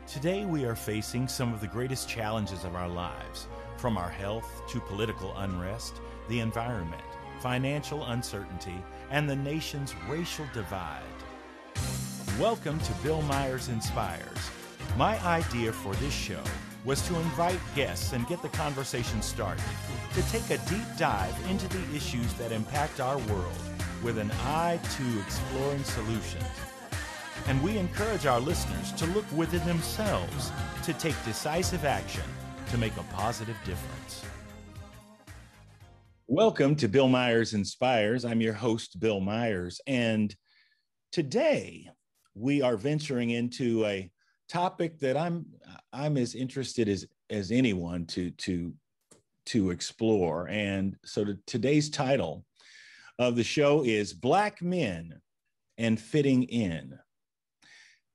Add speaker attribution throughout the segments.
Speaker 1: Today, we are facing some of the greatest challenges of our lives, from our health to political unrest, the environment, financial uncertainty, and the nation's racial divide. Welcome to Bill Myers Inspires. My idea for this show was to invite guests and get the conversation started, to take a deep dive into the issues that impact our world with an eye to exploring solutions. And we encourage our listeners to look within themselves to take decisive action to make a positive difference. Welcome to Bill Myers Inspires. I'm your host, Bill Myers. And today we are venturing into a topic that I'm as interested as anyone to explore. And so today's title of the show is Black Men and Fitting In.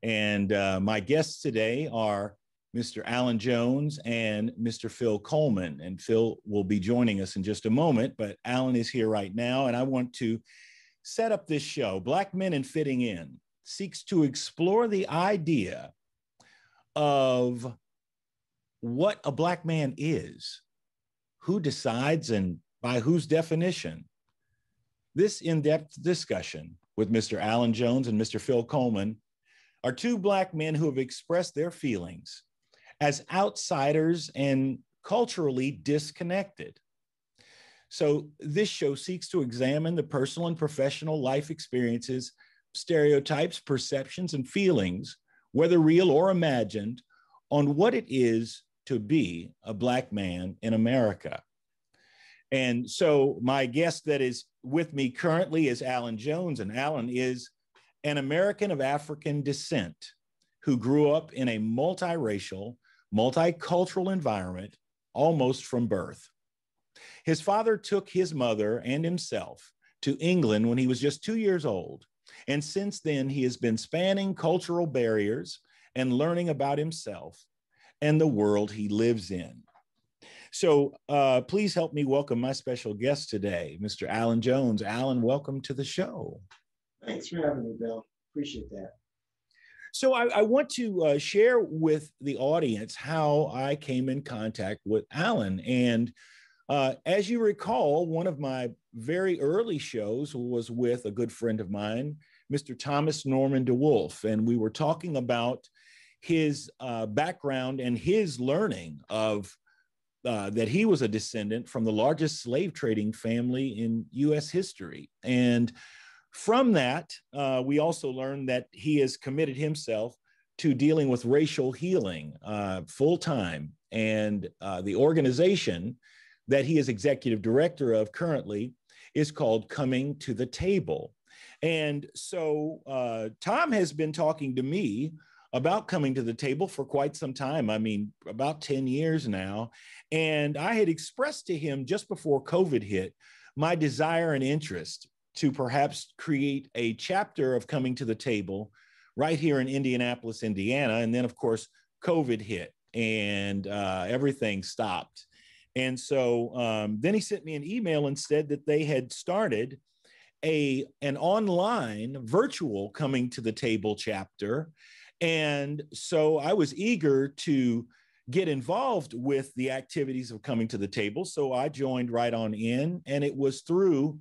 Speaker 1: And my guests today are Mr. Alan Jones and Mr. Phil Coleman. And Phil will be joining us in just a moment, but Alan is here right now. And I want to set up this show. Black Men and Fitting In seeks to explore the idea of what a Black man is, who decides and by whose definition. This in-depth discussion with Mr. Alan Jones and Mr. Phil Coleman are two Black men who have expressed their feelings as outsiders and culturally disconnected. So this show seeks to examine the personal and professional life experiences, stereotypes, perceptions, and feelings, whether real or imagined, on what it is to be a Black man in America. And so my guest that is with me currently is Alan Jones, and Alan is an American of African descent who grew up in a multiracial, multicultural environment almost from birth. His father took his mother and himself to England when he was just 2 years old. And since then, he has been spanning cultural barriers and learning about himself and the world he lives in. So please help me welcome my special guest today, Mr. Alan Jones. Alan, welcome to the show.
Speaker 2: Thanks for having me, Bill. Appreciate that.
Speaker 1: So I want to share with the audience how I came in contact with Alan. And as you recall, one of my very early shows was with a good friend of mine, Mr. Thomas Norman DeWolf. And we were talking about his background and his learning of that he was a descendant from the largest slave trading family in U.S. history. And from that, we also learned that he has committed himself to dealing with racial healing full time. And the organization that he is executive director of currently is called Coming to the Table. And so Tom has been talking to me about Coming to the Table for quite some time. I mean, about 10 years now. And I had expressed to him just before COVID hit my desire and interest to perhaps create a chapter of Coming to the Table right here in Indianapolis, Indiana. And then, of course, COVID hit and everything stopped. And so then he sent me an email and said that they had started an online virtual Coming to the Table chapter. And so I was eager to get involved with the activities of Coming to the Table. So I joined right on in, and it was through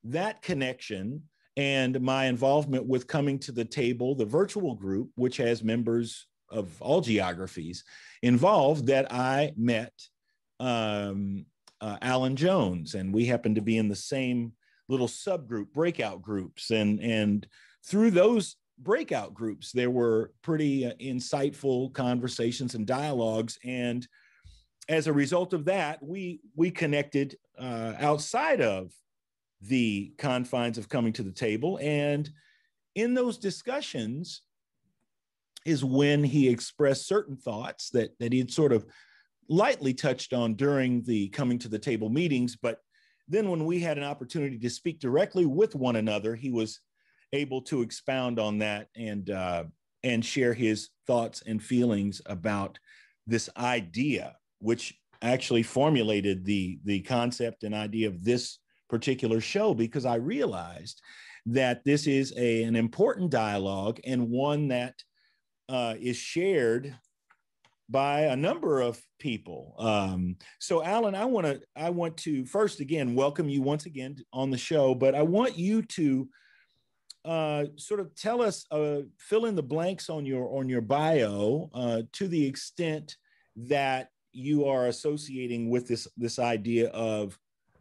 Speaker 1: that connection and my involvement with Coming to the Table, the virtual group, which has members of all geographies involved, that I met Alan Jones. And we happened to be in the same little subgroup, breakout groups. And through those breakout groups, there were pretty insightful conversations and dialogues. And as a result of that, we connected outside of the confines of Coming to the Table. And in those discussions is when he expressed certain thoughts that he had sort of lightly touched on during the Coming to the Table meetings. But then when we had an opportunity to speak directly with one another, he was able to expound on that and share his thoughts and feelings about this idea, which actually formulated the concept and idea of this particular show, because I realized that this is an important dialogue and one that is shared by a number of people. So Alan, I want to first again welcome you once again on the show, but I want you to sort of tell us, fill in the blanks on your bio to the extent that you are associating with this idea of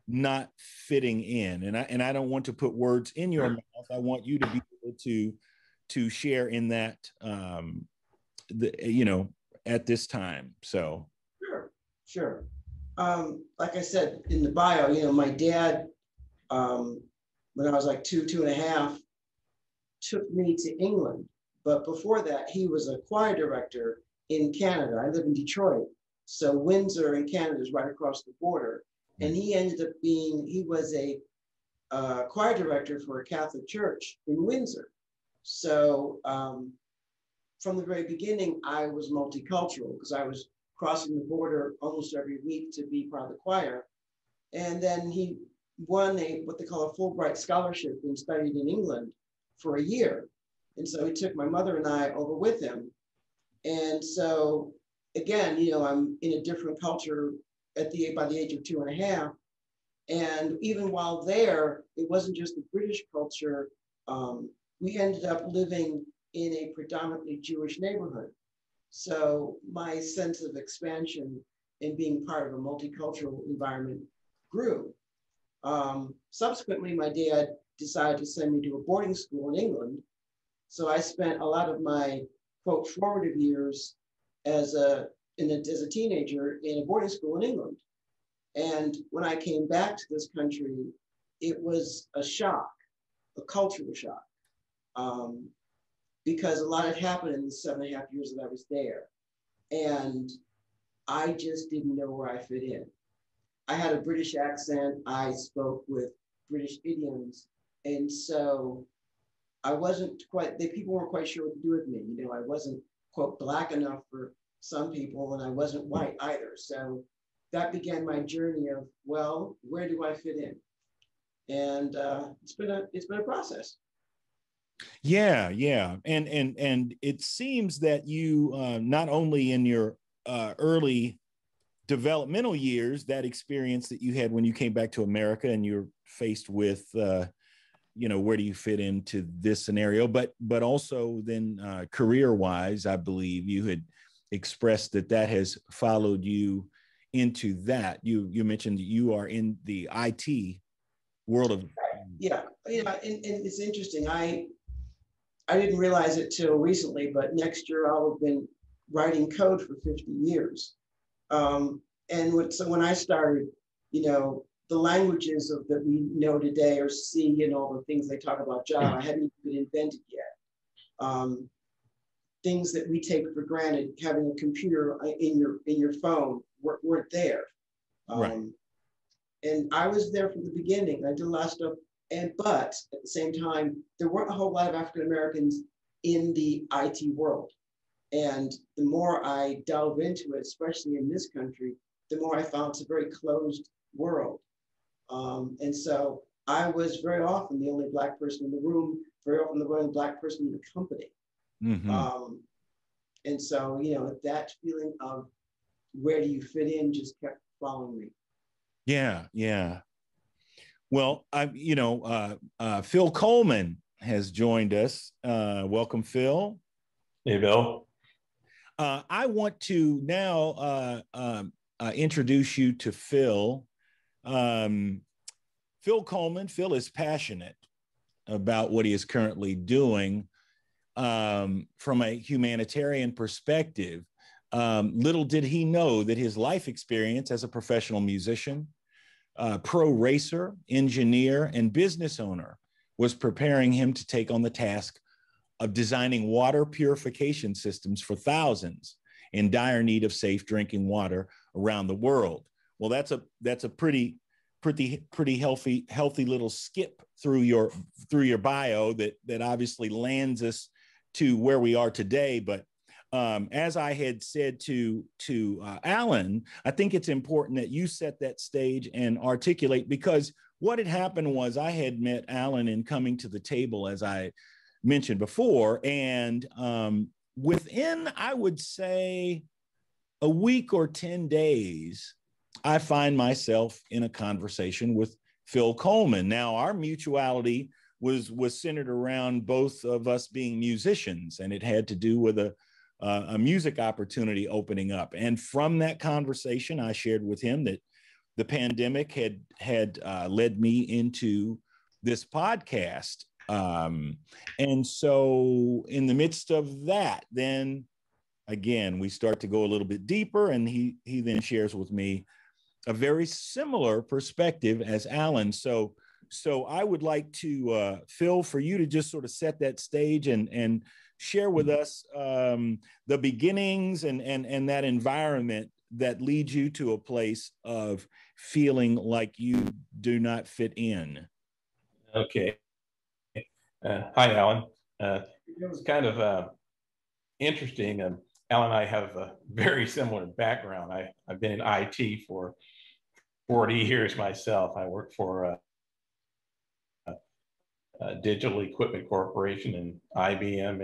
Speaker 1: not fitting in. And I don't want to put words in your mouth. I want you to be able to share in that, at this time. So.
Speaker 2: Sure. Like I said in the bio, my dad, when I was like two and a half, took me to England. But before that, he was a choir director in Canada. I live in Detroit. So Windsor in Canada is right across the border. And he ended up he was a choir director for a Catholic church in Windsor. So from the very beginning, I was multicultural because I was crossing the border almost every week to be part of the choir. And then he won what they call a Fulbright scholarship and studied in England for a year. And so he took my mother and I over with him. And so again, I'm in a different culture by the age of 2.5. And even while there, it wasn't just the British culture. We ended up living in a predominantly Jewish neighborhood. So my sense of expansion and being part of a multicultural environment grew. Subsequently, my dad decided to send me to a boarding school in England. So I spent a lot of my, quote, formative years as a teenager in a boarding school in England. And when I came back to this country, it was a shock, a cultural shock, because a lot had happened in the 7.5 years that I was there. And I just didn't know where I fit in. I had a British accent. I spoke with British idioms. And so I wasn't people weren't quite sure what to do with me. I wasn't, quote, Black enough for some people, and I wasn't white either. So that began my journey of, well, where do I fit in? And it's been a process.
Speaker 1: Yeah. And it seems that you, not only in your early developmental years, that experience that you had when you came back to America and you're faced with, where do you fit into this scenario, but also then career-wise, I believe you had expressed that has followed you into that. You mentioned you are in the IT world of.
Speaker 2: Yeah, and it's interesting. I didn't realize it till recently, but next year I'll have been writing code for 50 years. So when I started, the languages that we know today, or C and all the things they talk about Java, hadn't even been invented yet. Things that we take for granted, having a computer in your phone, weren't there.
Speaker 1: Right.
Speaker 2: And I was there from the beginning. I did a lot of stuff, but at the same time, there weren't a whole lot of African Americans in the IT world. And the more I delve into it, especially in this country, the more I found it's a very closed world. And so I was very often the only Black person in the room, very often the only Black person in the company. Mm-hmm. And so, that feeling of where do you fit in just kept following me.
Speaker 1: Yeah. Well, Phil Coleman has joined us. Welcome, Phil.
Speaker 3: Hey, Bill.
Speaker 1: I want to now introduce you to Phil. Phil Coleman. Phil is passionate about what he is currently doing from a humanitarian perspective. Little did he know that his life experience as a professional musician, pro racer, engineer, and business owner was preparing him to take on the task of designing water purification systems for thousands in dire need of safe drinking water around the world. Well, that's a pretty healthy little skip through your bio that obviously lands us to where we are today. But as I had said to Alan, I think it's important that you set that stage and articulate, because what had happened was I had met Alan in coming to the table, as I mentioned before, and within, I would say, a week or 10 days, I find myself in a conversation with Phil Coleman. Now, our mutuality was centered around both of us being musicians, and it had to do with a music opportunity opening up. And from that conversation, I shared with him that the pandemic had led me into this podcast. And so, in the midst of that, then again, we start to go a little bit deeper, and he then shares with me a very similar perspective as Alan. So I would like to, Phil, for you to just sort of set that stage and share with us the beginnings and that environment that leads you to a place of feeling like you do not fit in.
Speaker 3: Okay. Hi, Alan. It was kind of interesting. Alan and I have a very similar background. I've been in IT for 40 years myself. I worked for Digital Equipment Corporation and IBM,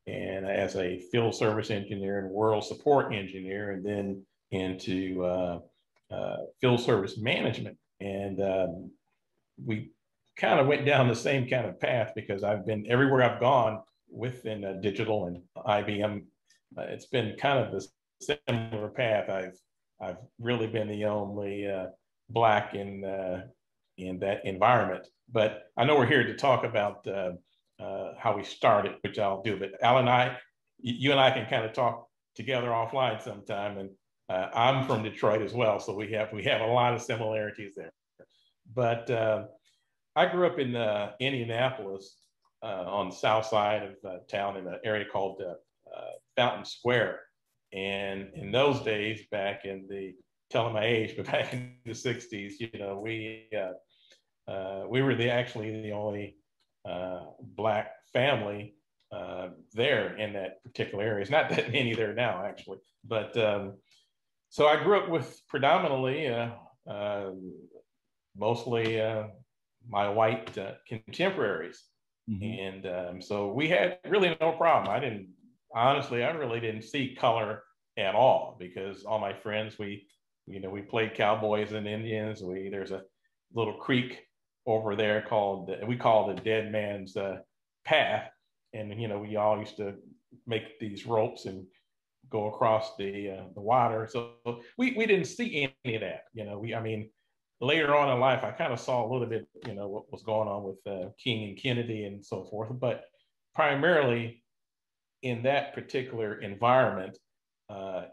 Speaker 3: and as a field service engineer and world support engineer, and then into field service management. And we kind of went down the same kind of path because I've been everywhere I've gone within digital and IBM. It's been kind of the similar path. I've really been the only Black in that environment. But I know we're here to talk about how we started, which I'll do. But Alan, you and I can kind of talk together offline sometime. And I'm from Detroit as well, so we have a lot of similarities there. But I grew up in Indianapolis on the south side of town in an area called Fountain Square. And in those days, back in the, telling my age, but back in the 60s, you know, we were actually the only Black family there in that particular area. It's not that many there now, actually. But so I grew up with predominantly, mostly my white contemporaries. Mm-hmm. And so we had really no problem. I really didn't see color at all, because all my friends, we played cowboys and Indians. There's a little creek over there we call the Dead Man's Path. And, we all used to make these ropes and go across the water. So we didn't see any of that. Later on in life, I kind of saw a little bit, what was going on with King and Kennedy and so forth. But primarily in that particular environment,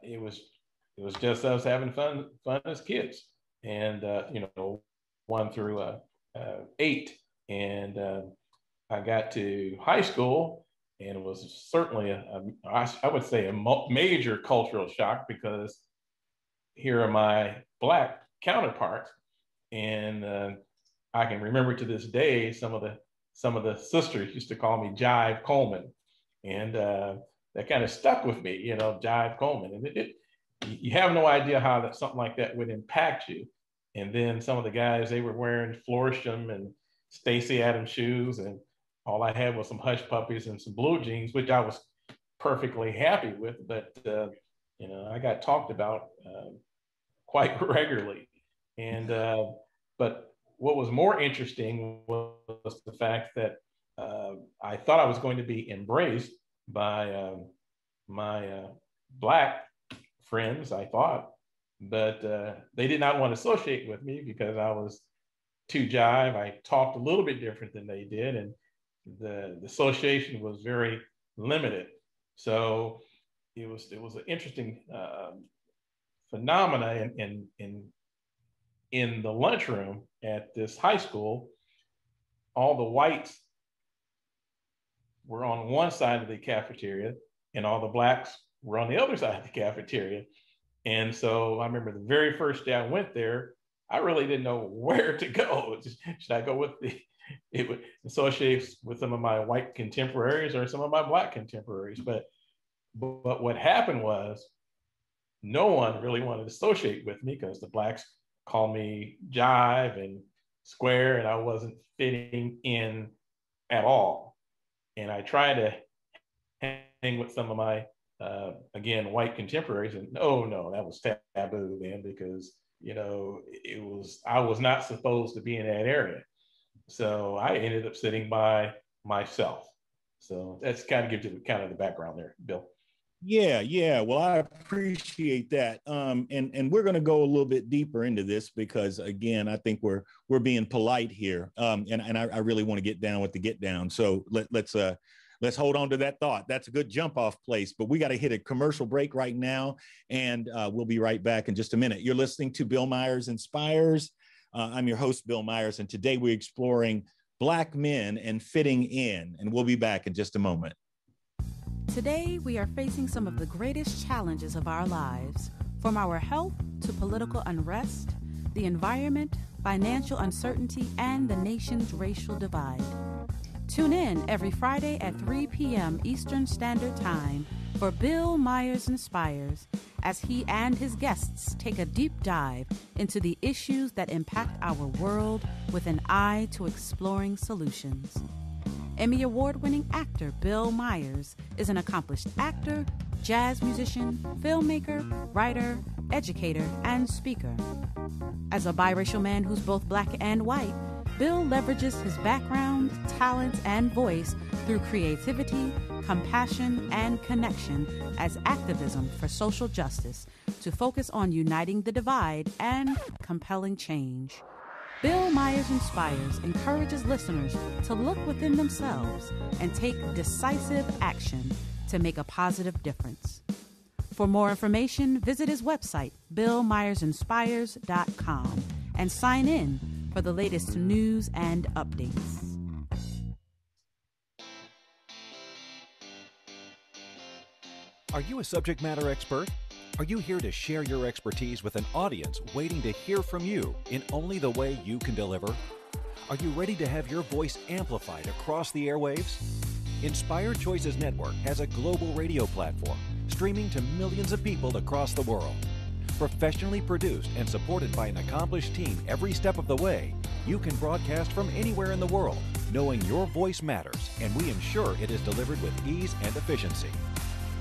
Speaker 3: it was just us having fun as kids, and 1 through 8. And I got to high school, and it was certainly I would say a major cultural shock, because here are my Black counterparts. And I can remember to this day, some of the sisters used to call me Jive Coleman, and that kind of stuck with me, Jive Coleman. And you have no idea how something like that would impact you. And then some of the guys, they were wearing Florisham and Stacey Adams shoes, and all I had was some Hush Puppies and some blue jeans, which I was perfectly happy with. But I got talked about quite regularly. And but what was more interesting was the fact that I thought I was going to be embraced by my Black friends, I thought, but they did not want to associate with me because I was too jive. I talked a little bit different than they did, and the association was very limited. So it was an interesting phenomena in the lunchroom at this high school. All the whites were on one side of the cafeteria, and all the Blacks were on the other side of the cafeteria. And so I remember the very first day I went there, I really didn't know where to go. Should I go with it would associate with some of my white contemporaries or some of my Black contemporaries? But what happened was, no one really wanted to associate with me because the Blacks called me Jive and Square, and I wasn't fitting in at all. And I tried to with some of my, again, white contemporaries, and no, that was taboo then, because, I was not supposed to be in that area. So I ended up sitting by myself. So that's kind of gives you kind of the background there, Bill.
Speaker 1: Yeah. Well, I appreciate that. And we're going to go a little bit deeper into this because, again, I think we're being polite here. And I really want to get down with the get down. So let's hold on to that thought. That's a good jump off place. But we got to hit a commercial break right now, and we'll be right back in just a minute. You're listening to Bill Myers Inspires. I'm your host, Bill Myers, and today we're exploring Black men and fitting in. And we'll be back in just a moment.
Speaker 4: Today, we are facing some of the greatest challenges of our lives, from our health to political unrest, the environment, financial uncertainty, and the nation's racial divide. Tune in every Friday at 3 p.m. Eastern Standard Time for Bill Myers Inspires, as he and his guests take a deep dive into the issues that impact our world with an eye to exploring solutions. Emmy Award-winning actor Bill Myers is an accomplished actor, jazz musician, filmmaker, writer, educator, and speaker. As a biracial man who's both Black and white, Bill leverages his background, talents, and voice through creativity, compassion, and connection as activism for social justice to focus on uniting the divide and compelling change. Bill Myers Inspires encourages listeners to look within themselves and take decisive action to make a positive difference. For more information, visit his website, billmyersinspires.com, and sign in for the latest news and updates.
Speaker 5: Are you a subject matter expert? Are you here to share your expertise with an audience waiting to hear from you in only the way you can deliver? Are you ready to have your voice amplified across the airwaves? Inspired Choices Network has a global radio platform streaming to millions of people across the world. Professionally produced and supported by an accomplished team every step of the way, you can broadcast from anywhere in the world, knowing your voice matters, and we ensure it is delivered with ease and efficiency.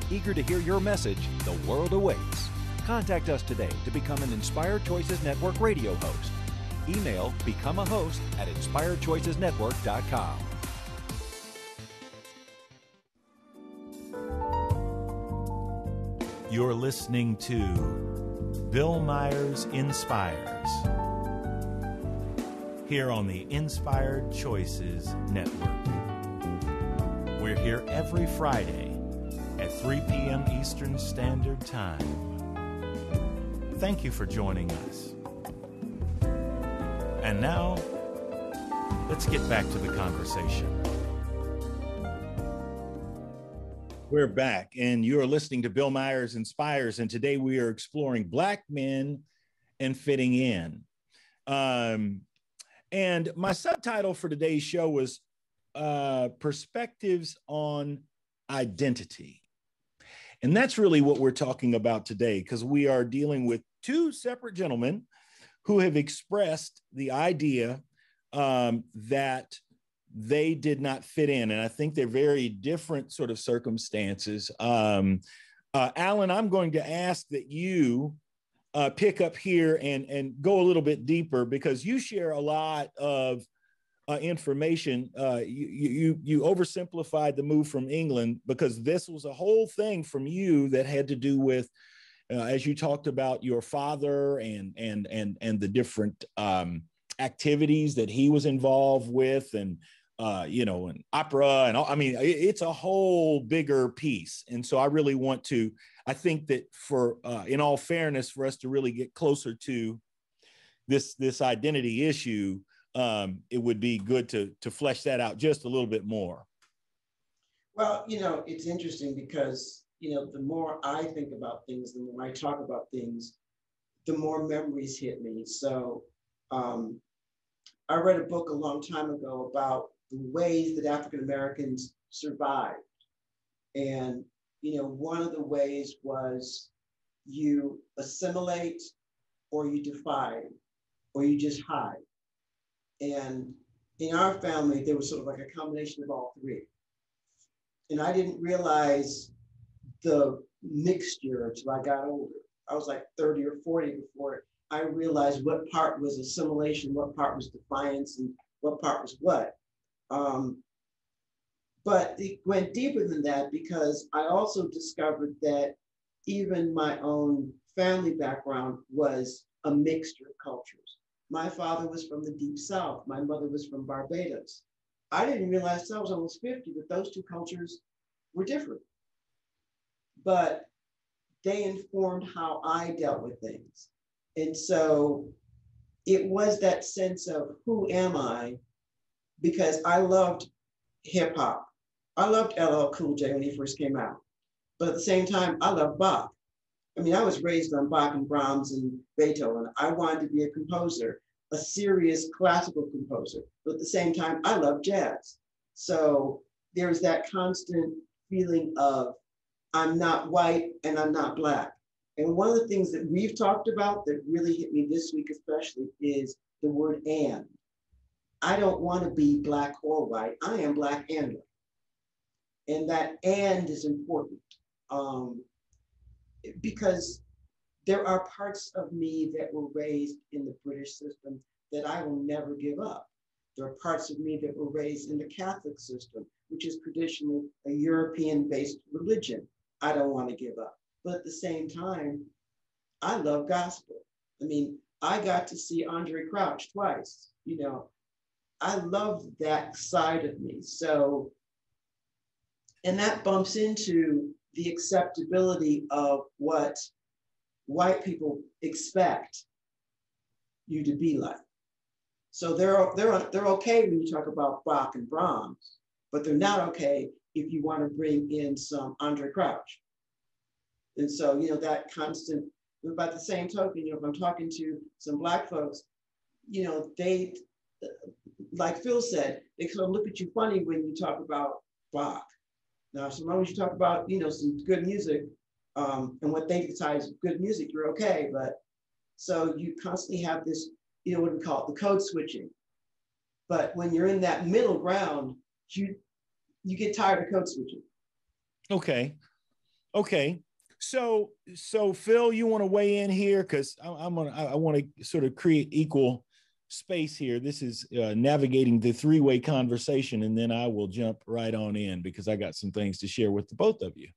Speaker 5: Eager to hear your message, the world awaits. Contact us today to become an Inspired Choices Network radio host. Email becomeahost@inspiredchoicesnetwork.com.
Speaker 1: You're listening to Bill Myers Inspires here on the Inspired Choices Network. We're here every Friday at 3 p.m. Eastern Standard Time. Thank you for joining us. And now, let's get back to the conversation. We're back, and you're listening to Bill Myers Inspires, and today we are exploring Black men and fitting in. And my subtitle for today's show was Perspectives on Identity. And that's really what we're talking about today, because we are dealing with two separate gentlemen who have expressed the idea that they did not fit in. And I think they're very different sort of circumstances. Alan, I'm going to ask that you pick up here and go a little bit deeper, because you share a lot of information. You oversimplified the move from England, because this was a whole thing from you that had to do with, as you talked about your father and the different activities that he was involved with, and and opera and all. I mean, it's a whole bigger piece. And so I think that for in all fairness, for us to really get closer to this identity issue, it would be good to flesh that out just a little bit more.
Speaker 2: Well, it's interesting because, the more I think about things, the more I talk about things, the more memories hit me. So I read a book a long time ago about the ways that African Americans survived. And, one of the ways was you assimilate, or you defy, or you just hide. And in our family, there was sort of like a combination of all three. And I didn't realize the mixture until I got older. I was like 30 or 40 before I realized what part was assimilation, what part was defiance, and what part was what. But it went deeper than that because I also discovered that even my own family background was a mixture of cultures. My father was from the Deep South. My mother was from Barbados. I didn't realize until I was almost 50 that those two cultures were different. But they informed how I dealt with things. And so it was that sense of who am I? Because I loved hip hop. I loved LL Cool J when he first came out. But at the same time, I loved Bach. I mean, I was raised on Bach and Brahms and Beethoven. I wanted to be a composer, a serious classical composer. But at the same time, I love jazz. So there's that constant feeling of I'm not white and I'm not Black. And one of the things that we've talked about that really hit me this week especially is the word and. I don't want to be Black or white. I am Black and white. And that and is important because there are parts of me that were raised in the British system that I will never give up. There are parts of me that were raised in the Catholic system, which is traditionally a European-based religion. I don't want to give up. But at the same time, I love gospel. I mean, I got to see Andre Crouch twice. You know, I love that side of me. So, and that bumps into the acceptability of what white people expect you to be like. So they're okay when you talk about Bach and Brahms, but they're not okay if you want to bring in some Andre Crouch. And so, you know, that constant, by the same token, you know, if I'm talking to some Black folks, you know, they, like Phil said, they sort of look at you funny when you talk about Bach. Now, so long as you talk about, you know, some good music and what they decide is good music, you're okay. But so you constantly have this, you know, what we call it, the code switching. But when you're in that middle ground, you get tired of code switching.
Speaker 1: Okay. Okay. So Phil, you want to weigh in here? Because I want to sort of create equal space here. This is navigating the three-way conversation, and then I will jump right on in because I got some things to share with the both of you.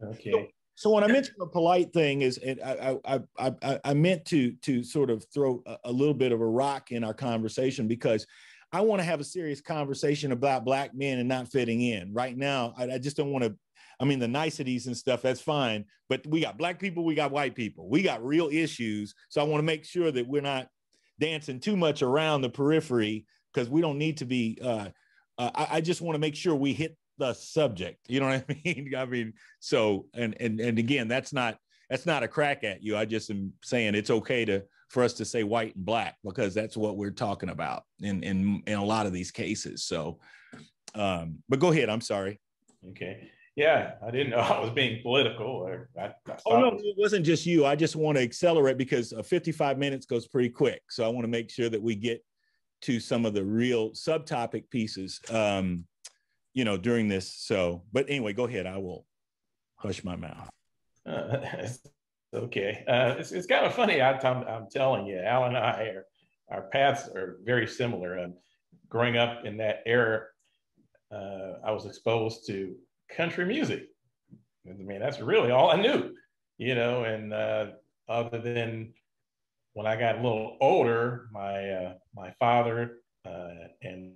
Speaker 3: Okay.
Speaker 1: So when I mentioned a polite thing is, I meant to sort of throw a little bit of a rock in our conversation because I want to have a serious conversation about Black men and not fitting in. Right now, I just don't want to. I mean, the niceties and stuff, that's fine. But we got Black people, we got white people, we got real issues. So I want to make sure that we're not dancing too much around the periphery because we don't need to be. I just want to make sure we hit the subject. You know what I mean? I mean, so and again, that's not a crack at you. I just am saying it's okay for us to say white and Black because that's what we're talking about in a lot of these cases. So, but go ahead. I'm sorry.
Speaker 3: Okay. Yeah, I didn't know I was being political. Or
Speaker 1: oh, no, it wasn't just you. I just want to accelerate because 55 minutes goes pretty quick. So I want to make sure that we get to some of the real subtopic pieces, you know, during this. So, but anyway, go ahead. I will hush my mouth.
Speaker 3: Okay. It's kind of funny. I'm telling you, Al and I, our paths are very similar. Growing up in that era, I was exposed to country music. I mean, that's really all I knew, you know, and other than when I got a little older, my father and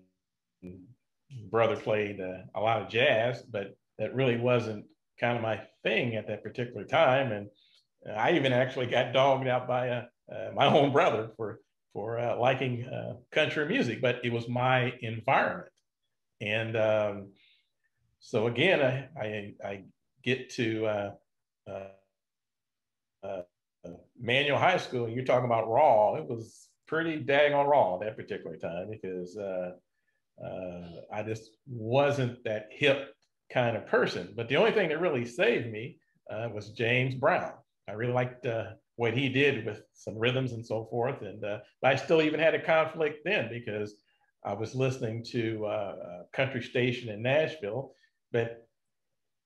Speaker 3: brother played a lot of jazz, but that really wasn't kind of my thing at that particular time. And I even actually got dogged out by my own brother for liking country music, but it was my environment. And so again, I get to Manual High School, and you're talking about raw. It was pretty daggone raw at that particular time because I just wasn't that hip kind of person. But the only thing that really saved me was James Brown. I really liked what he did with some rhythms and so forth. And but I still even had a conflict then because I was listening to a country station in Nashville, but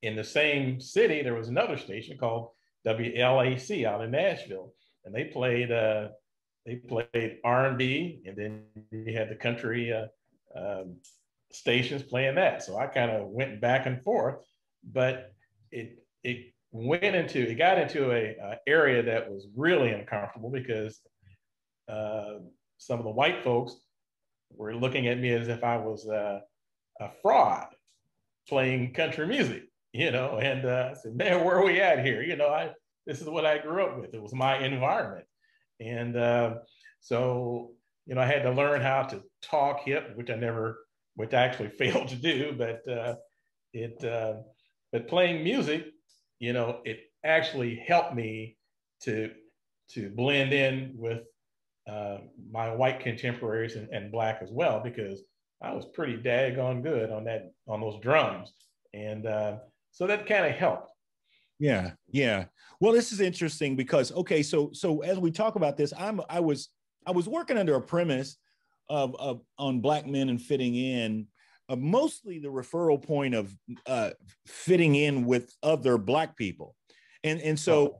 Speaker 3: in the same city, there was another station called WLAC out in Nashville, and they played R&B, and then you had the country stations playing that. So I kind of went back and forth, but it got into a area that was really uncomfortable because some of the white folks were looking at me as if I was a fraud playing country music, and I said, man, where are we at here? This is what I grew up with. It was my environment. And so, I had to learn how to talk hip, which I actually failed to do, but but playing music, it actually helped me to blend in with my white contemporaries and Black as well, because I was pretty daggone good on those drums. And so that kind of helped.
Speaker 1: Yeah. Yeah. Well, this is interesting because, okay, so as we talk about this, I was working under a premise of on Black men and fitting in, mostly the referral point of fitting in with other Black people. And so,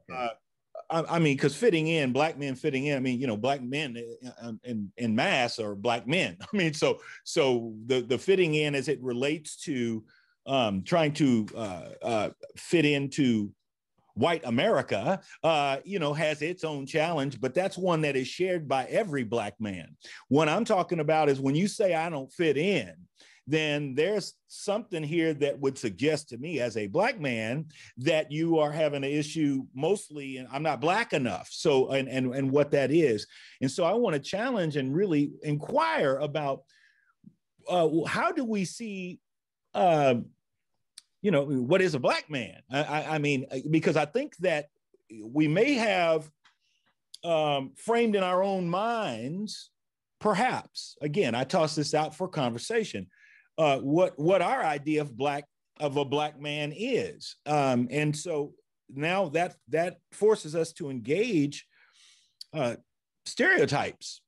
Speaker 1: I mean, because fitting in, Black men fitting in, I mean, Black men in mass are Black men. I mean, so the fitting in as it relates to trying to fit into white America, has its own challenge, but that's one that is shared by every Black man. What I'm talking about is when you say I don't fit in, then there's something here that would suggest to me as a Black man that you are having an issue mostly, and I'm not Black enough. So, and what that is. And so I want to challenge and really inquire about how do we see, what is a Black man? I mean, because I think that we may have framed in our own minds, perhaps, again, I toss this out for conversation, what our idea of a Black man is. And so now that forces us to engage stereotypes.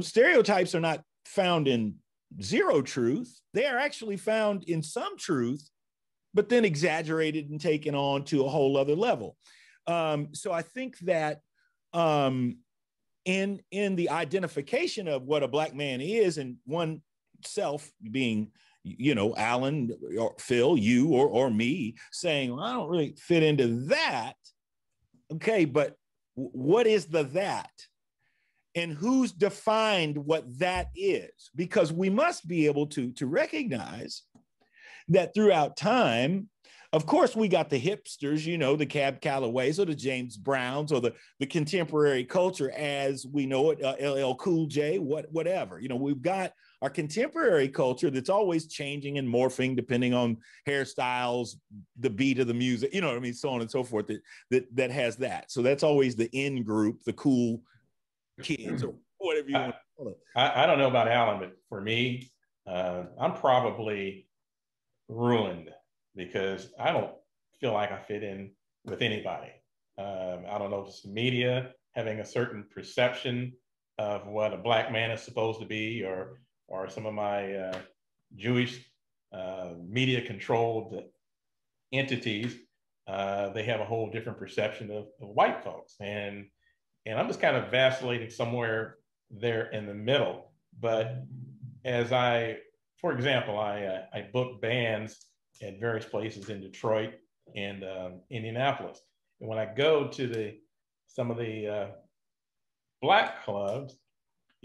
Speaker 1: Stereotypes are not found in zero truth. They are actually found in some truth, but then exaggerated and taken on to a whole other level. So I think that in the identification of what a Black man is, and one self being, Alan or Phil, you or me, saying, well, I don't really fit into that. Okay, but what is the that? And who's defined what that is? Because we must be able to recognize that throughout time, of course, we got the hipsters, the Cab Callaways or the James Browns or the contemporary culture as we know it, LL Cool J, whatever. We've got our contemporary culture that's always changing and morphing depending on hairstyles, the beat of the music, so on and so forth, that has that. So that's always the in group, the cool kids or whatever you want to call it.
Speaker 3: I don't know about Alan, but for me, I'm probably ruined because I don't feel like I fit in with anybody. I don't know if it's the media having a certain perception of what a Black man is supposed to be, or some of my Jewish media controlled entities. They have a whole different perception of white folks. And I'm just kind of vacillating somewhere there in the middle. But for example, I book bands at various places in Detroit and Indianapolis. And when I go to some of the Black clubs,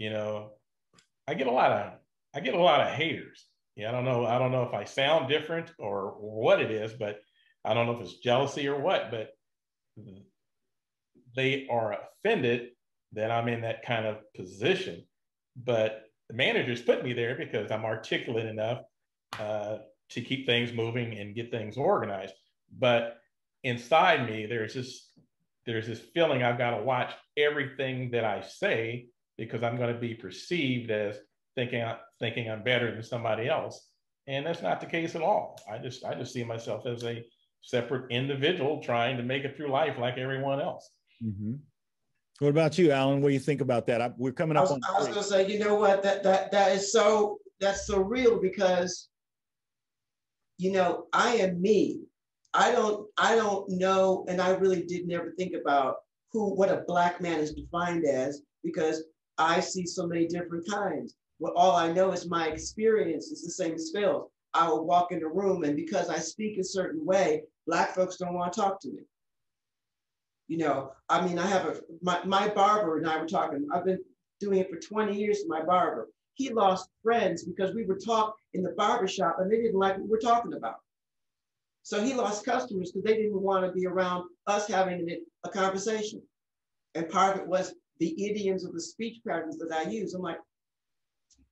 Speaker 3: I get a lot of haters. I don't know if I sound different or what it is, but I don't know if it's jealousy or what, but they are offended that I'm in that kind of position. But the managers put me there because I'm articulate enough to keep things moving and get things organized. But inside me, there's this feeling I've got to watch everything that I say because I'm going to be perceived as thinking I'm better than somebody else. And that's not the case at all. I just see myself as a separate individual trying to make it through life like everyone else.
Speaker 1: Mm-hmm. What about you, Alan? What do you think about that? We're coming up on.
Speaker 2: I was going to say, you know what? That's so real because, you know, I am me. I don't know, and I really did never think about what a Black man is defined as, because I see so many different kinds. Well, all I know is my experience is the same as Phil's. I will walk in a room, and because I speak a certain way, Black folks don't want to talk to me. You know, I mean, I have my barber and I were talking. I've been doing it for 20 years with my barber. He lost friends because we would talk in the barber shop and they didn't like what we were talking about. So he lost customers because they didn't want to be around us having a conversation. And part of it was the idioms of the speech patterns that I use. I'm like,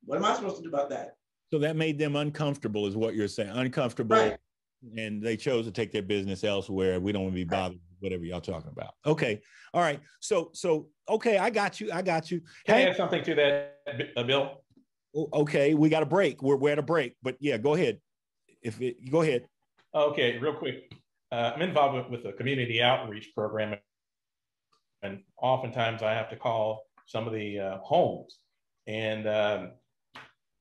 Speaker 2: what am I supposed to do about that?
Speaker 1: So that made them uncomfortable, is what you're saying. Uncomfortable. Right. And they chose to take their business elsewhere. We don't want to be bothered with whatever y'all talking about. Okay. All right. So okay, I got you.
Speaker 3: Can I add something to that, Bill?
Speaker 1: Okay, we got a break. We're at a break, but yeah, go ahead. Go ahead.
Speaker 3: Okay, real quick. I'm involved with a community outreach program, and oftentimes I have to call some of the homes. And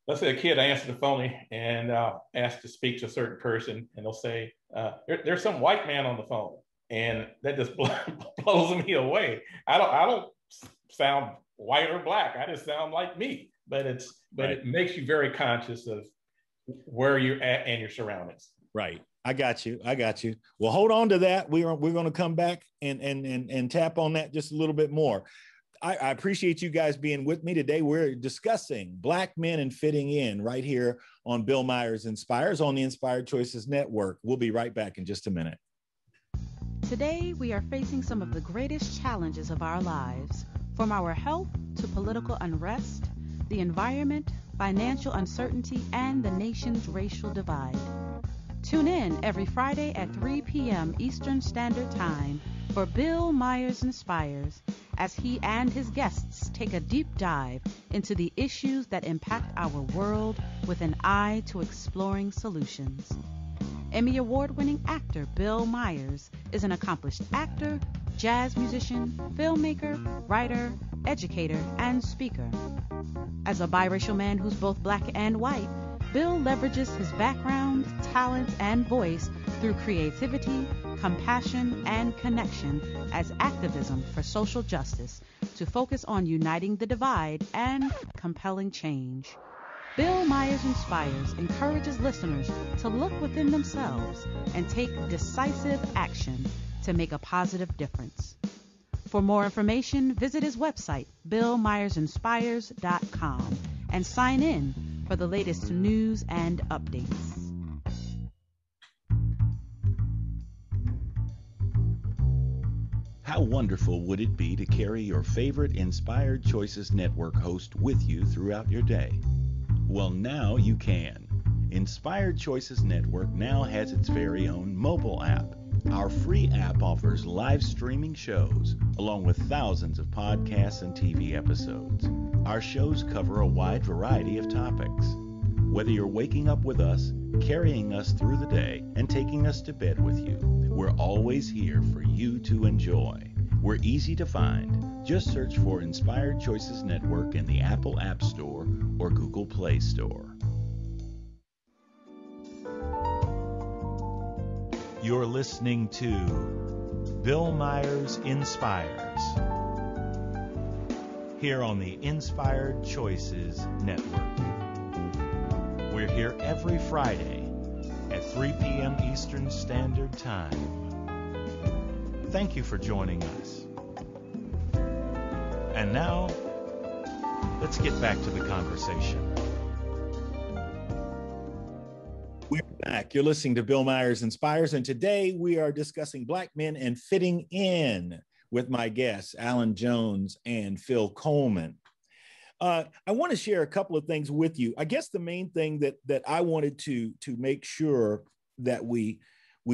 Speaker 3: let's say a kid answers the phone and asks to speak to a certain person, and they'll say, "There's some white man on the phone," and that just blows me away. I don't sound white or Black. I just sound like me. But it makes you very conscious of where you're at and your surroundings.
Speaker 1: Right. I got you. Well, hold on to that. We're going to come back and tap on that just a little bit more. I appreciate you guys being with me today. We're discussing Black men and fitting in right here on Bill Myers Inspires on the Inspired Choices Network. We'll be right back in just a minute.
Speaker 4: Today, we are facing some of the greatest challenges of our lives, from our health to political unrest, the environment, financial uncertainty, and the nation's racial divide. Tune in every Friday at 3 p.m. Eastern Standard Time for Bill Myers Inspires, as he and his guests take a deep dive into the issues that impact our world with an eye to exploring solutions. Emmy Award-winning actor Bill Myers is an accomplished actor, jazz musician, filmmaker, writer, educator, and speaker. As a biracial man who's both Black and white, Bill leverages his background, talent, and voice through creativity, compassion, and connection as activism for social justice to focus on uniting the divide and compelling change. Bill Myers Inspires encourages listeners to look within themselves and take decisive action to make a positive difference. For more information, visit his website, BillMyersInspires.com, and sign in for the latest news and updates.
Speaker 1: How wonderful would it be to carry your favorite Inspired Choices Network host with you throughout your day? Well, now you can. Inspired Choices Network now has its very own mobile app. Our free app offers live streaming shows, along with thousands of podcasts and TV episodes. Our shows cover a wide variety of topics. Whether you're waking up with us, carrying us through the day, and taking us to bed with you, we're always here for you to enjoy. We're easy to find. Just search for Inspired Choices Network in the Apple App Store or Google Play Store. You're listening to Bill Myers Inspires here on the Inspired Choices Network. We're here every Friday at 3 p.m. Eastern Standard Time. Thank you for joining us. And now, let's get back to the conversation. We're back. You're listening to Bill Myers Inspires, and today we are discussing Black men and fitting in with my guests, Alan Jones and Phil Coleman. I want to share a couple of things with you. I guess the main thing that I wanted to make sure that we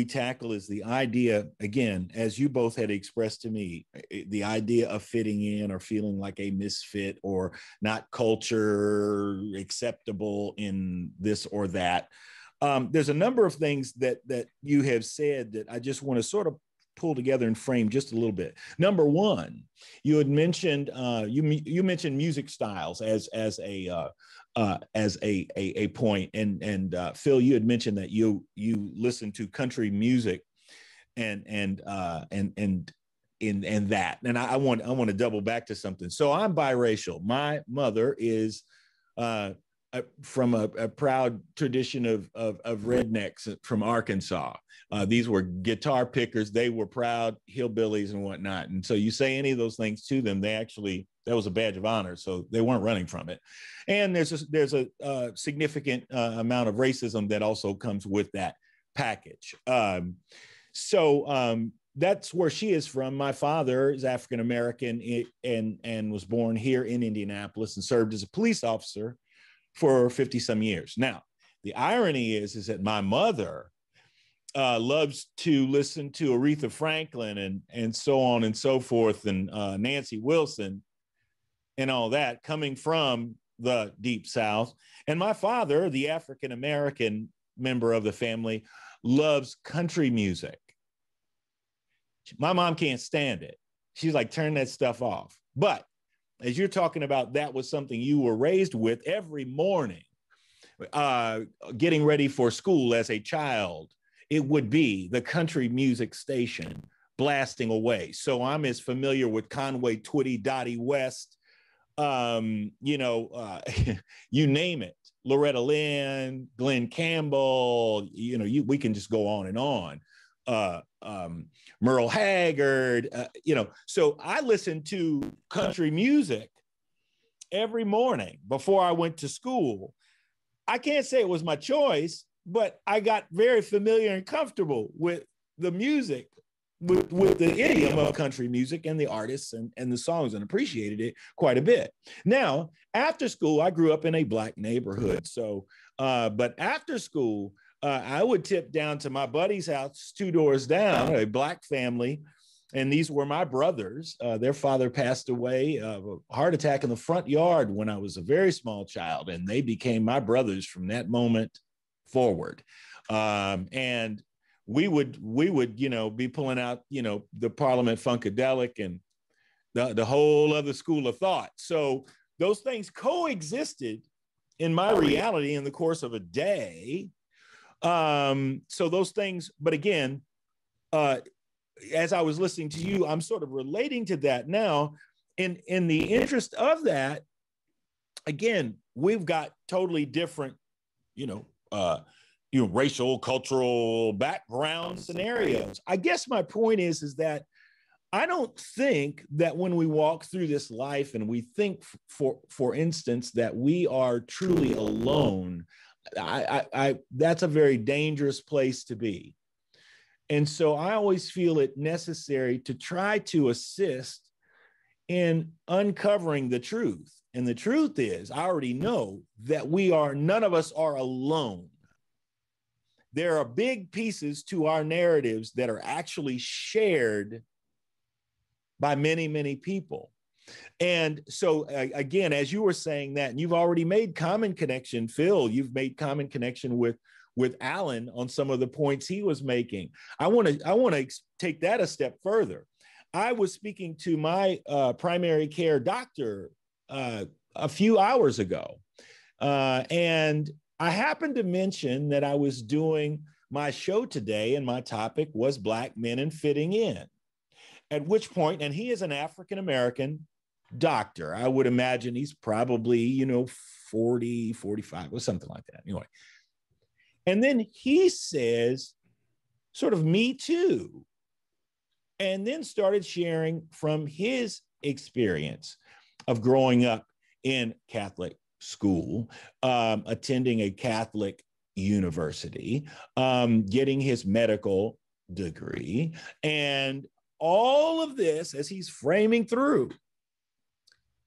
Speaker 1: tackle is the idea, again, as you both had expressed to me, the idea of fitting in or feeling like a misfit or not culture acceptable in this or that. There's a number of things that you have said that I just want to sort of pull together and frame just a little bit. Number one, you had mentioned you mentioned music styles as a point, and Phil, you had mentioned that you listen to country music and that, and I want to double back to something. So I'm biracial. My mother is from a proud tradition of rednecks from Arkansas. These were guitar pickers. They were proud hillbillies and whatnot. And so you say any of those things to them, that was a badge of honor. So they weren't running from it. And there's a significant amount of racism that also comes with that package. So that's where she is from. My father is African American and was born here in Indianapolis and served as a police officer for 50 some years. Now, the irony is that my mother loves to listen to Aretha Franklin and so on and so forth, and Nancy Wilson and all that, coming from the Deep South. And my father, the African American member of the family, loves country music. My mom can't stand it. She's like, turn that stuff off. But as you're talking about, that was something you were raised with every morning, getting ready for school as a child. It would be the country music station blasting away. So I'm as familiar with Conway Twitty, Dottie West, you name it, Loretta Lynn, Glenn Campbell, we can just go on and on. Merle Haggard, so I listened to country music every morning before I went to school. I can't say it was my choice, but I got very familiar and comfortable with the music, with the idiom of country music and the artists and the songs, and appreciated it quite a bit. Now, after school, I grew up in a Black neighborhood. So, but after school, I would tip down to my buddy's house 2 doors down, a Black family. And these were my brothers. Their father passed away of a heart attack in the front yard when I was a very small child. And they became my brothers from that moment forward. And we would, be pulling out, the Parliament Funkadelic and the whole other school of thought. So those things coexisted in my reality in the course of a day. So those things, but again, as I was listening to you, I'm sort of relating to that now. In the interest of that, again, we've got totally different, racial, cultural background scenarios. I guess my point is that I don't think that when we walk through this life and we think, for instance, that we are truly alone, that's a very dangerous place to be. And so I always feel it necessary to try to assist in uncovering the truth. And the truth is, I already know that none of us are alone. There are big pieces to our narratives that are actually shared by many, many people. And so again, as you were saying that, and you've already made common connection, Phil, you've made common connection with Alan on some of the points he was making. I want to take that a step further. I was speaking to my primary care doctor a few hours ago, and I happened to mention that I was doing my show today, and my topic was Black men and fitting in. At which point, and he is an African American doctor. I would imagine he's probably, 40, 45 or something like that. Anyway. And then he says, sort of, me too. And then started sharing from his experience of growing up in Catholic school, attending a Catholic university, getting his medical degree, and all of this, as he's framing through,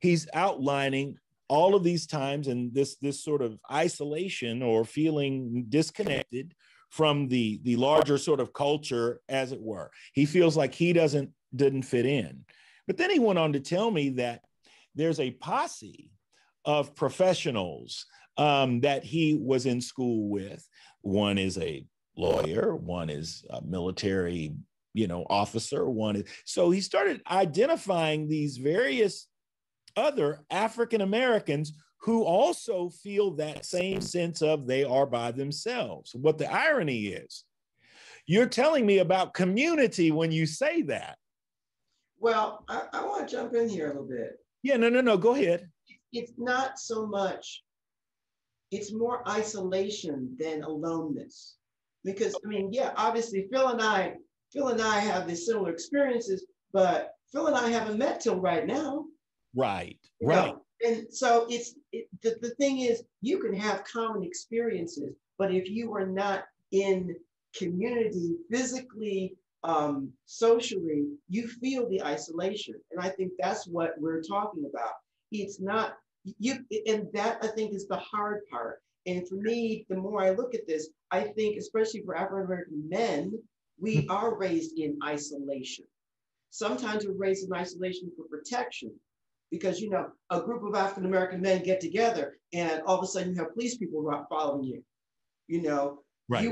Speaker 1: he's outlining all of these times and this sort of isolation or feeling disconnected from the larger sort of culture, as it were. He feels like he didn't fit in. But then he went on to tell me that there's a posse of professionals that he was in school with. One is a lawyer, one is a military officer wanted. So he started identifying these various other African Americans who also feel that same sense of they are by themselves. What the irony is, you're telling me about community when you say that.
Speaker 2: Well, I want to jump in here a little bit.
Speaker 1: Yeah, no, go ahead.
Speaker 2: It's not so much, it's more isolation than aloneness. Because I mean, yeah, obviously Phil and I have these similar experiences, but Phil and I haven't met till right now.
Speaker 1: Right.
Speaker 2: And so the thing is, you can have common experiences, but if you are not in community physically, socially, you feel the isolation. And I think that's what we're talking about. It's not you, and that I think is the hard part. And for me, the more I look at this, I think, especially for African American men, we are raised in isolation. Sometimes we're raised in isolation for protection, because a group of African American men get together, and all of a sudden you have police people following you. You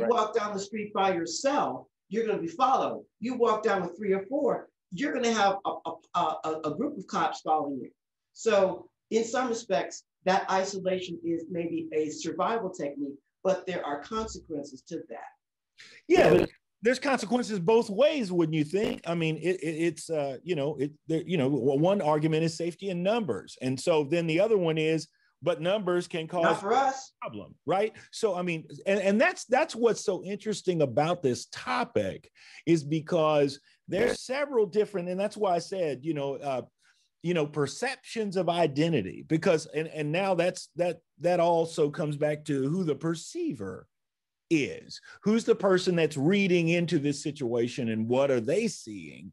Speaker 2: walk down the street by yourself, you're going to be followed. You walk down with 3 or 4, you're going to have a group of cops following you. So in some respects, that isolation is maybe a survival technique, but there are consequences to that.
Speaker 1: Yeah, but there's consequences both ways, wouldn't you think? I mean, one argument is safety in numbers, and so then the other one is, but numbers can cause
Speaker 2: not for us
Speaker 1: problem, right? So I mean, and that's what's so interesting about this topic, is because there's several different, and that's why I said, perceptions of identity, because and now that also comes back to who the perceiver is, who's the person that's reading into this situation and what are they seeing,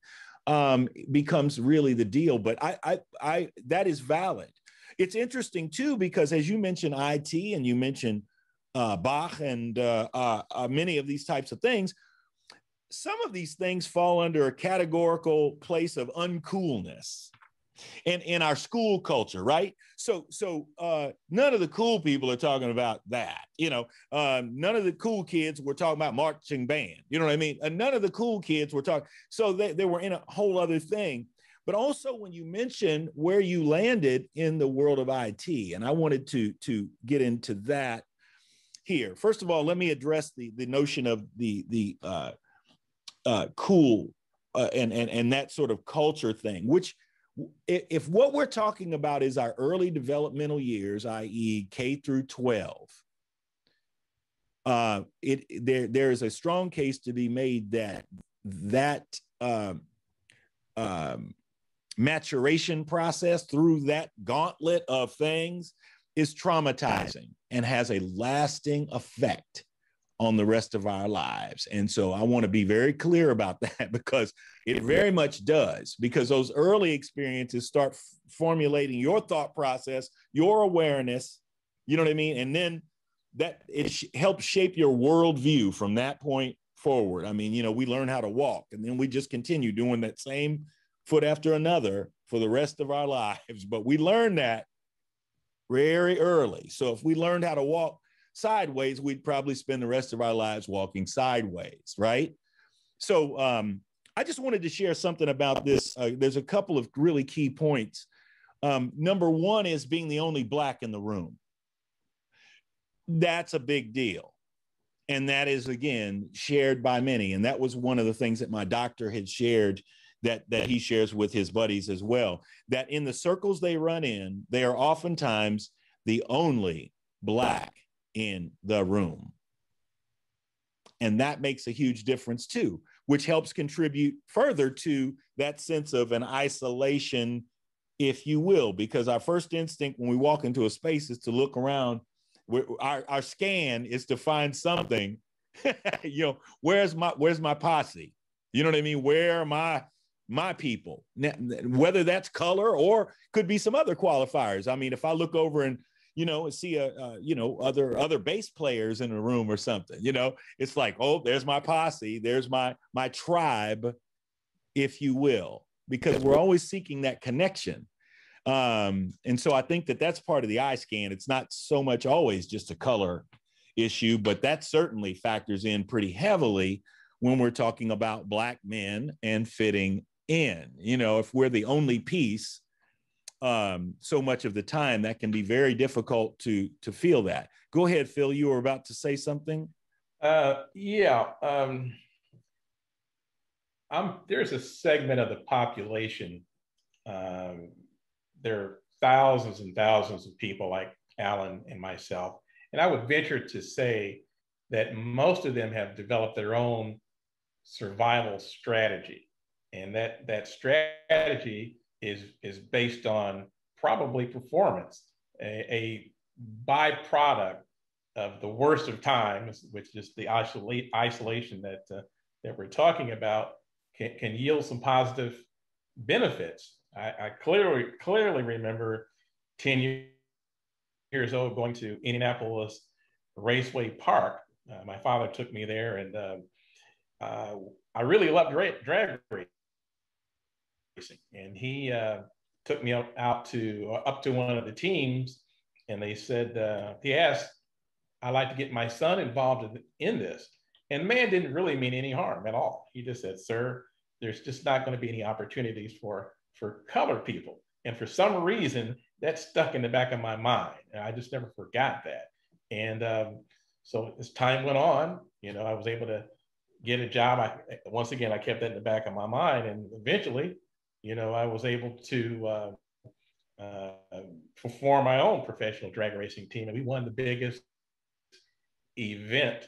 Speaker 1: becomes really the deal. But I that is valid. It's interesting too, because as you mentioned IT and you mentioned Bach and many of these types of things, some of these things fall under a categorical place of uncoolness in our school culture, right? So none of the cool people are talking about that. None of the cool kids were talking about marching band. You know what I mean? And none of the cool kids were talking. So they were in a whole other thing. But also when you mention where you landed in the world of IT, and I wanted to get into that here. First of all, let me address the notion of the cool and that sort of culture thing, which if what we're talking about is our early developmental years, i.e. K through 12, there is a strong case to be made that maturation process through that gauntlet of things is traumatizing and has a lasting effect on the rest of our lives. And so I want to be very clear about that, because it very much does, because those early experiences start formulating your thought process, your awareness, you know what I mean? And then that helps shape your worldview from that point forward. I mean, we learn how to walk, and then we just continue doing that same foot after another for the rest of our lives. But we learn that very early. So if we learned how to walk sideways, we'd probably spend the rest of our lives walking sideways, right? So I just wanted to share something about this. There's a couple of really key points. Number one is being the only Black in the room. That's a big deal. And that is, again, shared by many. And that was one of the things that my doctor had shared, that he shares with his buddies as well, that in the circles they run in, they are oftentimes the only Black in the room. And that makes a huge difference too, which helps contribute further to that sense of an isolation, if you will, because our first instinct when we walk into a space is to look around. Our scan is to find something, where's my posse? You know what I mean? Where are my people? Whether that's color or could be some other qualifiers. I mean, if I look over and see other bass players in a room or something, it's like, oh, there's my posse, there's my tribe, if you will, because we're always seeking that connection. And so I think that's part of the eye scan. It's not so much always just a color issue, but that certainly factors in pretty heavily when we're talking about Black men and fitting in. You know, if we're the only piece, so much of the time that can be very difficult to feel that. Go ahead, Phil, you were about to say something.
Speaker 3: There's a segment of the population. There are thousands and thousands of people like Alan and myself, and I would venture to say that most of them have developed their own survival strategy, and that strategy is based on probably performance, a byproduct of the worst of times, which is the isolation that we're talking about, can yield some positive benefits. I clearly remember 10 years old going to Indianapolis Raceway Park. My father took me there, and I really loved drag racing. And he took me up to one of the teams, and they said, he asked, I'd like to get my son involved in this. And man didn't really mean any harm at all. He just said, sir, there's just not going to be any opportunities for colored people. And for some reason, that stuck in the back of my mind. And I just never forgot that. And so as time went on, you know, I was able to get a job. Once again, I kept that in the back of my mind. And eventually, you know, I was able to form my own professional drag racing team. And we won the biggest event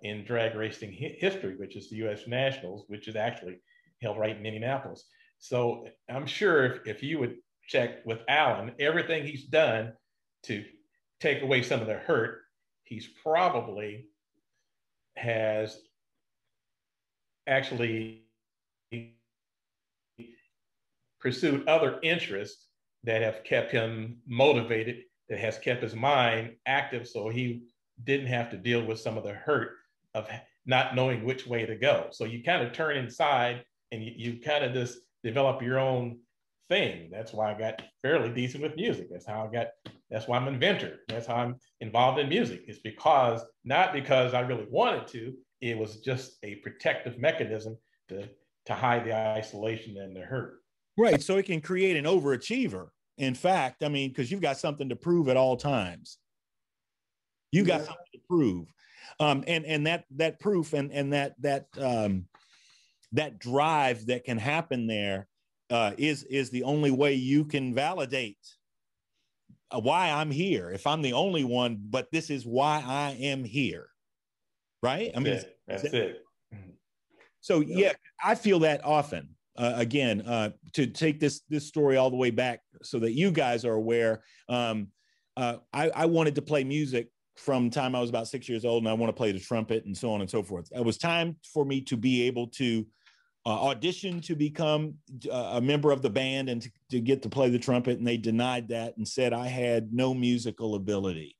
Speaker 3: in drag racing history, which is the U.S. Nationals, which is actually held right in Indianapolis. So I'm sure if you would check with Alan, everything he's done to take away some of the hurt, he's probably has actually pursued other interests that have kept him motivated, that has kept his mind active, so he didn't have to deal with some of the hurt of not knowing which way to go. So you kind of turn inside and you kind of just develop your own thing. That's why I got fairly decent with music. That's why I'm an inventor. That's how I'm involved in music. It's not because I really wanted to, it was just a protective mechanism to hide the isolation and the hurt.
Speaker 1: Right, so it can create an overachiever. In fact, I mean, because you've got something to prove at all times. You got something to prove, and that proof and that drive that can happen there is the only way you can validate why I'm here. If I'm the only one, but this is why I am here, right?
Speaker 3: That's it.
Speaker 1: So yeah, I feel that often. Again, to take this story all the way back so that you guys are aware, I wanted to play music from the time I was about 6 years old, and I want to play the trumpet and so on and so forth. It was time for me to be able to audition to become a member of the band and to get to play the trumpet, and they denied that and said I had no musical ability.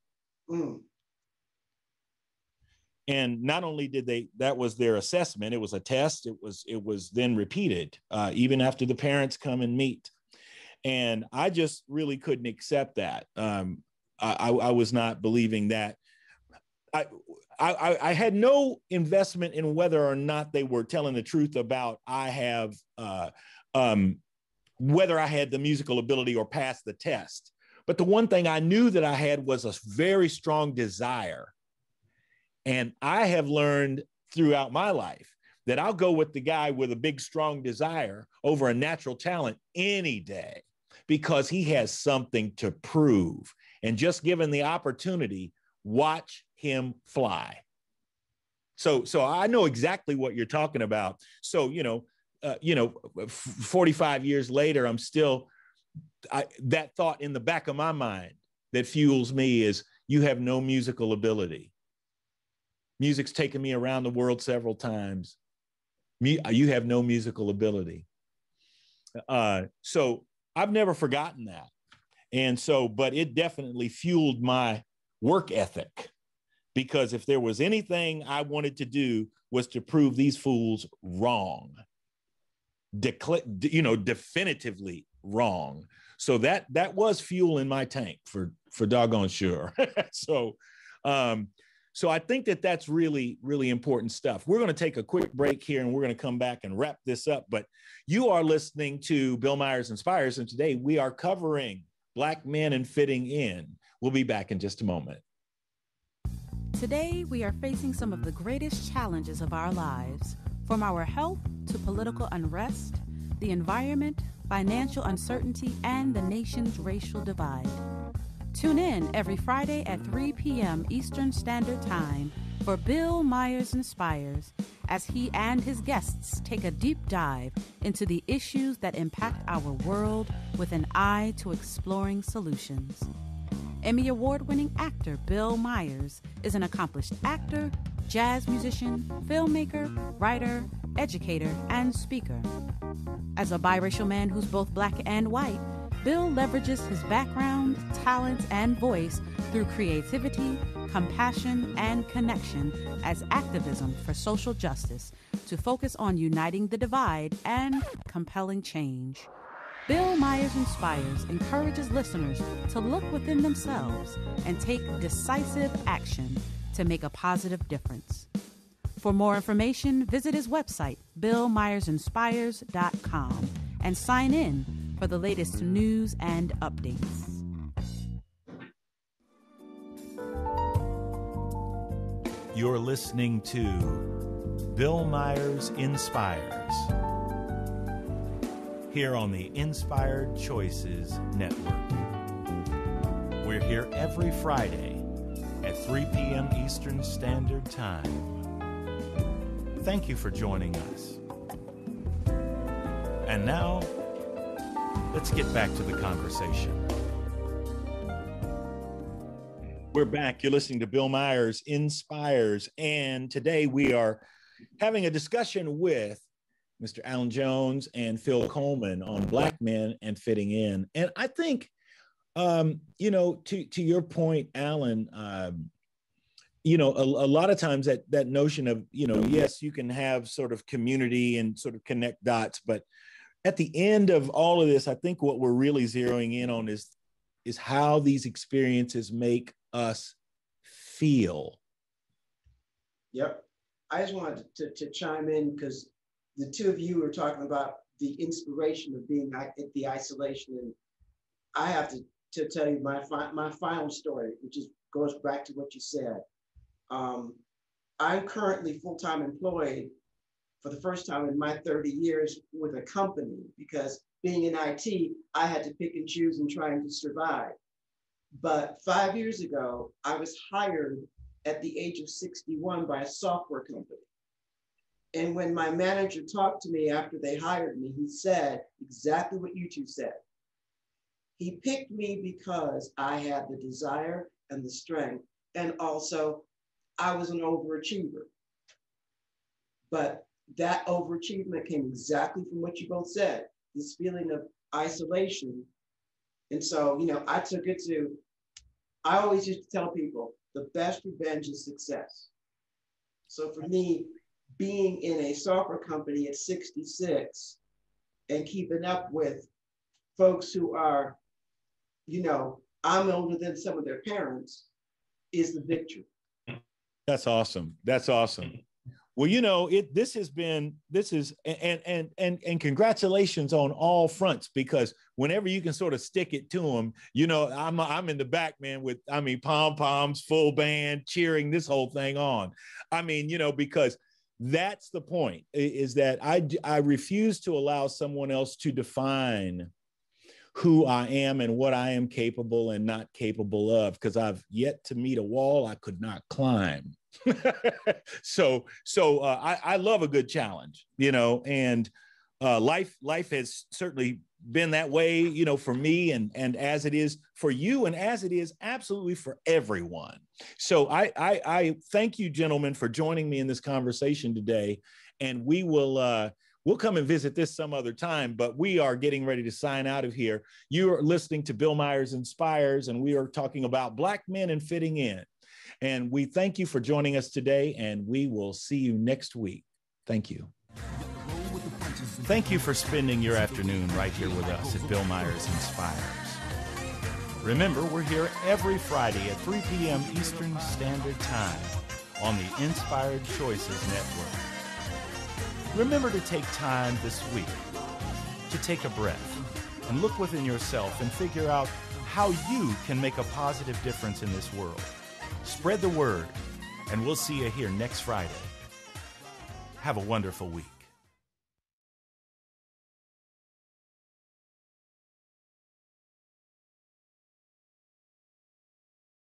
Speaker 1: And not only did that was their assessment, it was a test, it was then repeated, even after the parents come and meet. And I just really couldn't accept that. I was not believing that. I had no investment in whether or not they were telling the truth about whether I had the musical ability or passed the test. But the one thing I knew that I had was a very strong desire. And I have learned throughout my life that I'll go with the guy with a big, strong desire over a natural talent any day because he has something to prove. And just given the opportunity, watch him fly. So I know exactly what you're talking about. So, 45 years later, I'm still, that thought in the back of my mind that fuels me is you have no musical ability. Music's taken me around the world several times. You have no musical ability. So I've never forgotten that. And so, but it definitely fueled my work ethic, because if there was anything I wanted to do was to prove these fools wrong, definitively wrong. So that was fuel in my tank for doggone sure. So I think that that's really, really important stuff. We're going to take a quick break here and we're going to come back and wrap this up. But you are listening to Bill Myers Inspires, and today we are covering Black men and fitting in. We'll be back in just a moment.
Speaker 4: Today, we are facing some of the greatest challenges of our lives, from our health to political unrest, the environment, financial uncertainty, and the nation's racial divide. Tune in every Friday at 3 p.m. Eastern Standard Time for Bill Myers Inspires, as he and his guests take a deep dive into the issues that impact our world with an eye to exploring solutions. Emmy Award-winning actor Bill Myers is an accomplished actor, jazz musician, filmmaker, writer, educator, and speaker. As a biracial man who's both Black and white, Bill leverages his background, talents, and voice through creativity, compassion, and connection as activism for social justice to focus on uniting the divide and compelling change. Bill Myers Inspires encourages listeners to look within themselves and take decisive action to make a positive difference. For more information, visit his website, billmyersinspires.com, and sign in for the latest news and updates.
Speaker 1: You're listening to Bill Myers Inspires here on the Inspired Choices Network. We're here every Friday at 3 p.m. Eastern Standard Time. Thank you for joining us. And now, let's get back to the conversation. We're back. You're listening to Bill Myers Inspires, and today we are having a discussion with Mr. Alan Jones and Phil Coleman on Black men and fitting in. And I think, to your point, Alan, a lot of times that notion of, yes, you can have sort of community and sort of connect dots, but at the end of all of this, I think what we're really zeroing in on is how these experiences make us feel.
Speaker 2: Yep. I just wanted to chime in because the two of you were talking about the inspiration of being at the isolation. And I have to tell you my final story, which goes back to what you said. I'm currently full-time employed for the first time in my 30 years with a company, because being in IT, I had to pick and choose and trying to survive. But 5 years ago, I was hired at the age of 61 by a software company. And when my manager talked to me after they hired me, he said exactly what you two said. He picked me because I had the desire and the strength, and also I was an overachiever. But that overachievement came exactly from what you both said, this feeling of isolation. And so, I took it to, I always used to tell people, the best revenge is success. So for me, being in a software company at 66 and keeping up with folks who are, I'm older than some of their parents, is the victory.
Speaker 1: That's awesome. That's awesome. Well, and congratulations on all fronts, because whenever you can sort of stick it to them, I'm in the back, man, with, pom-poms, full band, cheering this whole thing on. Because that's the point, is that I refuse to allow someone else to define who I am and what I am capable and not capable of, because I've yet to meet a wall I could not climb. So I love a good challenge, and life has certainly been that way, for me, and as it is for you, and as it is absolutely for everyone. So I thank you, gentlemen, for joining me in this conversation today, and we'll come and visit this some other time, but we are getting ready to sign out of here. You are listening to Bill Myers Inspires, and we are talking about Black men and fitting in. And we thank you for joining us today, and we will see you next week. Thank you. Thank you for spending your afternoon right here with us at Bill Myers Inspires. Remember, we're here every Friday at 3 p.m. Eastern Standard Time. on the Inspired Choices Network. Remember to take time this week to take a breath and look within yourself and figure out how you can make a positive difference in this world. Spread the word, and we'll see you here next Friday. Have a wonderful week.